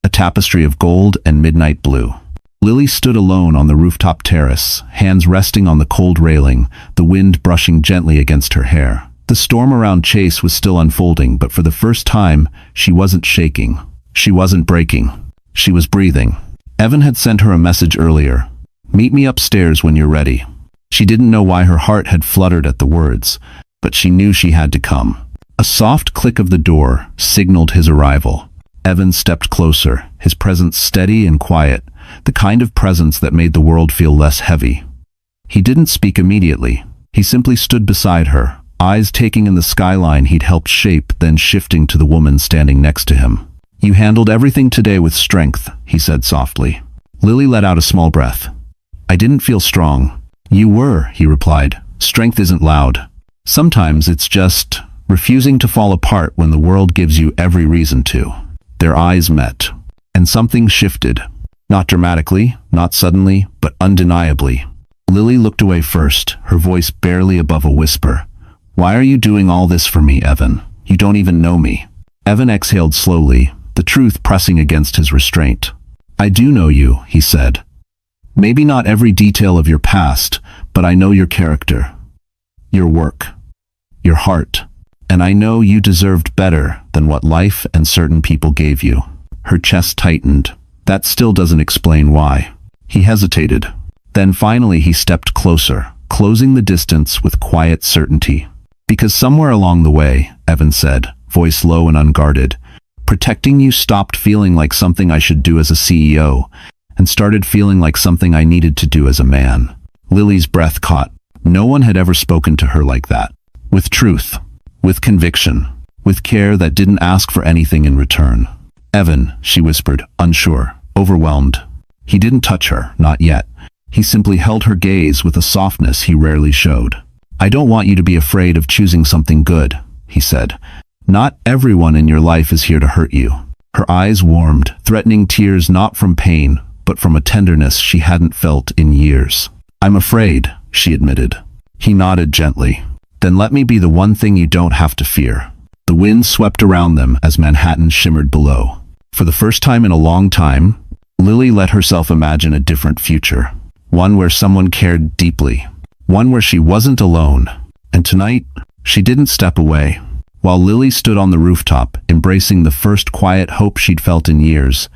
a tapestry of gold and midnight blue. Lily stood alone on the rooftop terrace, hands resting on the cold railing, the wind brushing gently against her hair. The storm around Chase was still unfolding, but for the first time, she wasn't shaking. She wasn't breaking. She was breathing. Evan had sent her a message earlier. "Meet me upstairs when you're ready." She didn't know why her heart had fluttered at the words, but she knew she had to come. A soft click of the door signaled his arrival. Evan stepped closer, his presence steady and quiet, the kind of presence that made the world feel less heavy. He didn't speak immediately. He simply stood beside her, eyes taking in the skyline he'd helped shape, then shifting to the woman standing next to him. "You handled everything today with strength," he said softly. Lily let out a small breath. "I didn't feel strong." "You were," he replied. "Strength isn't loud. Sometimes it's just refusing to fall apart when the world gives you every reason to." Their eyes met, and something shifted. Not dramatically, not suddenly, but undeniably. Lily looked away first, her voice barely above a whisper. "Why are you doing all this for me, Evan? You don't even know me." Evan exhaled slowly, the truth pressing against his restraint. "I do know you," he said. "Maybe not every detail of your past, but I know your character, your work, your heart. And I know you deserved better than what life and certain people gave you." Her chest tightened. "That still doesn't explain why." He hesitated. Then finally he stepped closer, closing the distance with quiet certainty. "Because somewhere along the way," Evan said, voice low and unguarded, "protecting you stopped feeling like something I should do as a CEO, and started feeling like something I needed to do as a man." Lily's breath caught. No one had ever spoken to her like that. With truth. With conviction, with care that didn't ask for anything in return. "Evan," she whispered, unsure, overwhelmed. He didn't touch her, not yet. He simply held her gaze with a softness he rarely showed. "I don't want you to be afraid of choosing something good," he said. "Not everyone in your life is here to hurt you." Her eyes warmed, threatening tears not from pain, but from a tenderness she hadn't felt in years. "I'm afraid," she admitted. He nodded gently. "Then let me be the one thing you don't have to fear." The wind swept around them as Manhattan shimmered below. For the first time in a long time, Lily let herself imagine a different future. One where someone cared deeply. One where she wasn't alone. And tonight, she didn't step away. While Lily stood on the rooftop, embracing the first quiet hope she'd felt in years,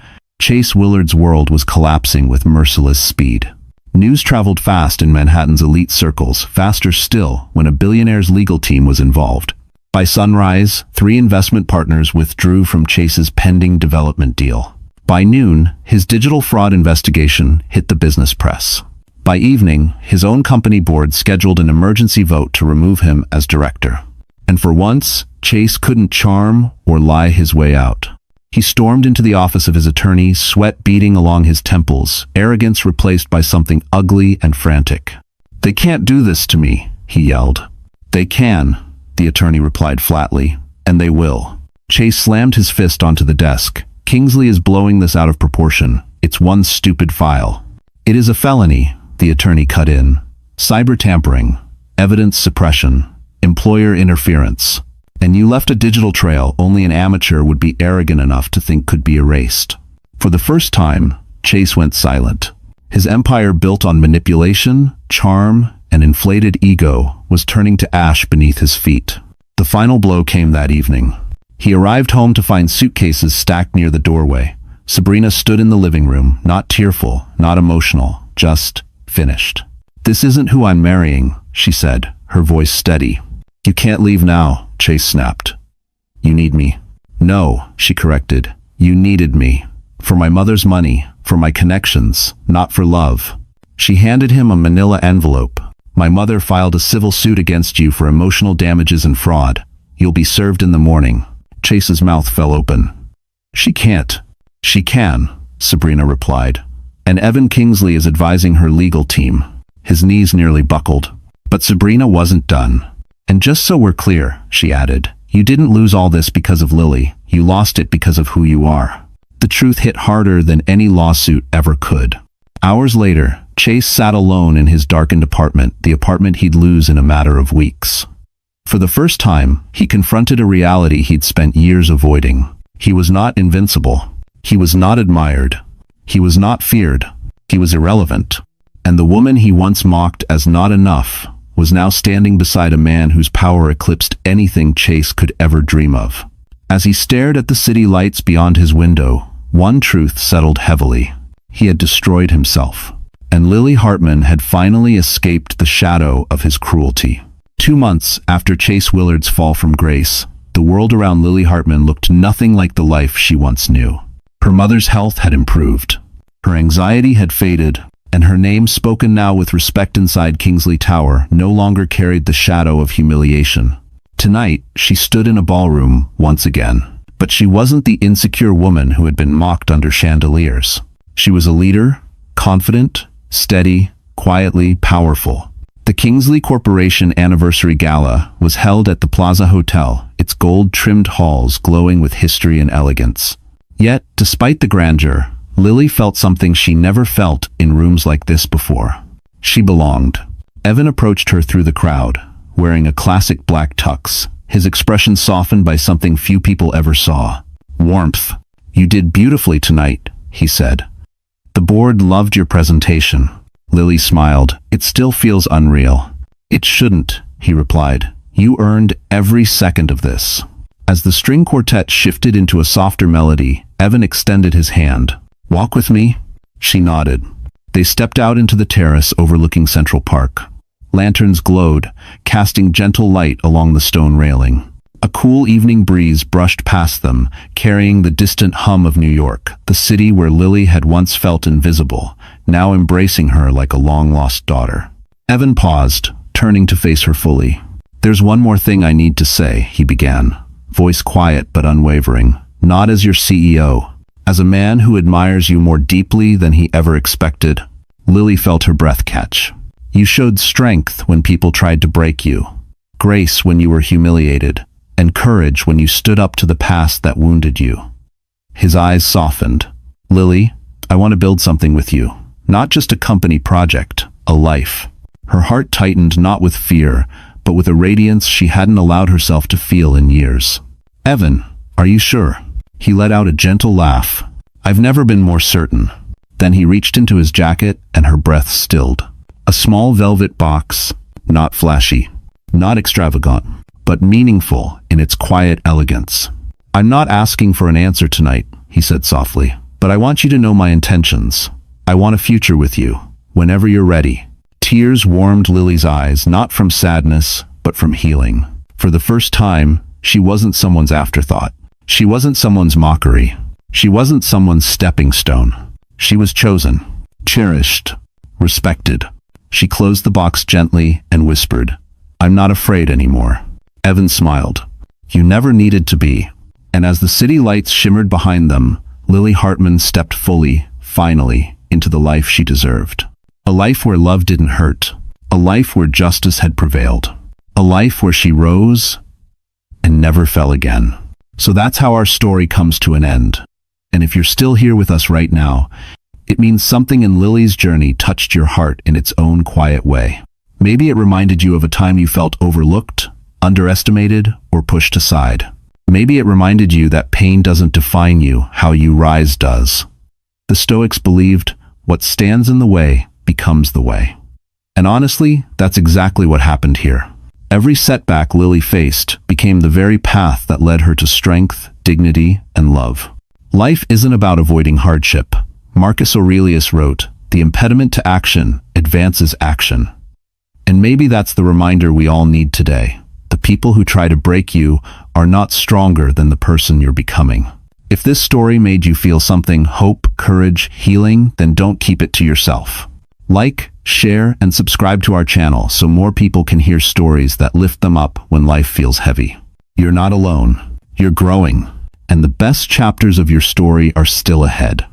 Chase Willard's world was collapsing with merciless speed. News traveled fast in Manhattan's elite circles, faster still when a billionaire's legal team was involved. By sunrise, 3 investment partners withdrew from Chase's pending development deal. By noon, his digital fraud investigation hit the business press. By evening, his own company board scheduled an emergency vote to remove him as director. And for once, Chase couldn't charm or lie his way out. He stormed into the office of his attorney, sweat beading along his temples, arrogance replaced by something ugly and frantic. "They can't do this to me," he yelled. "They can," the attorney replied flatly, "and they will." Chase slammed his fist onto the desk. "Kingsley is blowing this out of proportion. It's one stupid file." "It is a felony," the attorney cut in. "Cyber tampering, evidence suppression, employer interference. And you left a digital trail only an amateur would be arrogant enough to think could be erased." For the first time, Chase went silent. His empire built on manipulation, charm, and inflated ego was turning to ash beneath his feet. The final blow came that evening. He arrived home to find suitcases stacked near the doorway, Sabrina stood in the living room, not tearful, not emotional, just finished. "This isn't who I'm marrying," she said, her voice steady. "You can't leave now," Chase snapped. "You need me." "No," she corrected. "You needed me. For my mother's money, for my connections, not for love." She handed him a manila envelope. "My mother filed a civil suit against you for emotional damages and fraud. You'll be served in the morning." Chase's mouth fell open. "She can't." "She can," Sabrina replied. "And Evan Kingsley is advising her legal team." His knees nearly buckled. But Sabrina wasn't done. "And just so we're clear," she added, "you didn't lose all this because of Lily. You lost it because of who you are." The truth hit harder than any lawsuit ever could. Hours later, Chase sat alone in his darkened apartment, the apartment he'd lose in a matter of weeks. For the first time, he confronted a reality he'd spent years avoiding. He was not invincible. He was not admired. He was not feared. He was irrelevant. And the woman he once mocked as not enough was now standing beside a man whose power eclipsed anything Chase could ever dream of. As he stared at the city lights beyond his window, one truth settled heavily. He had destroyed himself. And Lily Hartman had finally escaped the shadow of his cruelty. 2 months after Chase Willard's fall from grace, the world around Lily Hartman looked nothing like the life she once knew. Her mother's health had improved. Her anxiety had faded, and her name, spoken now with respect inside Kingsley Tower, no longer carried the shadow of humiliation. Tonight, she stood in a ballroom once again. But she wasn't the insecure woman who had been mocked under chandeliers. She was a leader, confident, steady, quietly powerful. The Kingsley Corporation Anniversary Gala was held at the Plaza Hotel, its gold-trimmed halls glowing with history and elegance. Yet, despite the grandeur, Lily felt something she never felt in rooms like this before. She belonged. Evan approached her through the crowd, wearing a classic black tux, his expression softened by something few people ever saw. Warmth. "You did beautifully tonight," he said. "The board loved your presentation." Lily smiled. "It still feels unreal." "It shouldn't," he replied. "You earned every second of this." As the string quartet shifted into a softer melody, Evan extended his hand. "Walk with me?" She nodded. They stepped out into the terrace overlooking Central Park. Lanterns glowed, casting gentle light along the stone railing. A cool evening breeze brushed past them, carrying the distant hum of New York, the city where Lily had once felt invisible, now embracing her like a long-lost daughter. Evan paused, turning to face her fully. "There's one more thing I need to say," he began, voice quiet but unwavering. "Not as your CEO. As a man who admires you more deeply than he ever expected." Lily felt her breath catch. "You showed strength when people tried to break you, grace when you were humiliated, and courage when you stood up to the past that wounded you." His eyes softened. "Lily, I want to build something with you. Not just a company project, a life." Her heart tightened, not with fear, but with a radiance she hadn't allowed herself to feel in years. "Evan, are you sure?" He let out a gentle laugh. "I've never been more certain." Then he reached into his jacket and her breath stilled. A small velvet box, not flashy, not extravagant, but meaningful in its quiet elegance. "I'm not asking for an answer tonight," he said softly, "but I want you to know my intentions. I want a future with you, whenever you're ready." Tears warmed Lily's eyes, not from sadness, but from healing. For the first time, she wasn't someone's afterthought. She wasn't someone's mockery. She wasn't someone's stepping stone. She was chosen, cherished, respected. She closed the box gently and whispered, "I'm not afraid anymore." Evan smiled. "You never needed to be." And as the city lights shimmered behind them, Lily Hartman stepped fully, finally, into the life she deserved. A life where love didn't hurt. A life where justice had prevailed. A life where she rose and never fell again. So that's how our story comes to an end. And if you're still here with us right now, it means something in Lily's journey touched your heart in its own quiet way. Maybe it reminded you of a time you felt overlooked, underestimated, or pushed aside. Maybe it reminded you that pain doesn't define you, how you rise does. The Stoics believed, what stands in the way becomes the way. And honestly, that's exactly what happened here. Every setback Lily faced became the very path that led her to strength, dignity, and love. Life isn't about avoiding hardship. Marcus Aurelius wrote, "The impediment to action advances action." And maybe that's the reminder we all need today. The people who try to break you are not stronger than the person you're becoming. If this story made you feel something, hope, courage, healing, then don't keep it to yourself. Like, share, and subscribe to our channel so more people can hear stories that lift them up when life feels heavy. You're not alone. You're growing. And the best chapters of your story are still ahead.